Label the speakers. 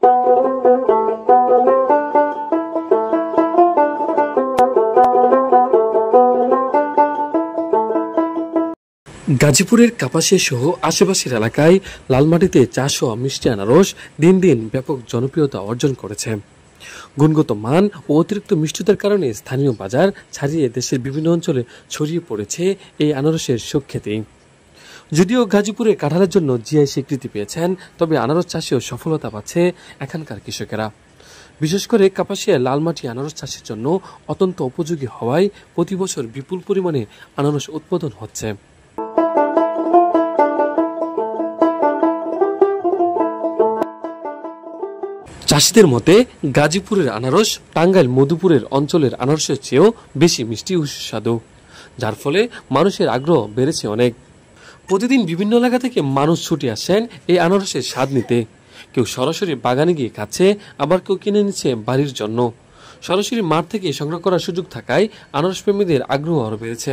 Speaker 1: গাজীপুরের কাপাসিয়া সহ আশেপাশের এলাকায় লালমাটিতে চাষ ও মিষ্টি আনারস দিন দিন ব্যাপক জনপ্রিয়তা অর্জন করেছে। গুণগত মান ও অতিরিক্ত মিষ্টতার কারণে স্থানীয় বাজার ছাড়িয়ে দেশের বিভিন্ন অঞ্চলে ছড়িয়ে পড়েছে এই আনারসের সুখ্যাতি। যদিও গাজীপুরে কাঁঠালের জন্য জিআই স্বীকৃতি পেয়েছেন, তবে আনারস চাষেও সফলতা পাচ্ছে এখানকার কৃষকেরা। বিশেষ করে কাপাসিয়া লালমাটি আনারস চাষের জন্য অত্যন্ত উপযোগী হওয়ায় প্রতি বছর বিপুল পরিমাণে আনারস উৎপাদন হচ্ছে। চাষিদের মতে গাজীপুরের আনারস টাঙ্গাইল মধুপুরের অঞ্চলের আনারসের চেয়েও বেশি মিষ্টি ও সুস্বাদু, যার ফলে মানুষের আগ্রহ বেড়েছে অনেক। প্রতিদিন বিভিন্ন এলাকা থেকে মানুষ ছুটে আসেন এই আনারসের স্বাদ নিতে। কেউ সরাসরি বাগানে গিয়ে খাচ্ছে, আবার কেউ কিনে নিচ্ছে বাড়ির জন্য। সরাসরি মাঠ থেকে সংগ্রহ করার সুযোগ থাকায় আনারস প্রেমীদের আগ্রহ আরও বেড়েছে।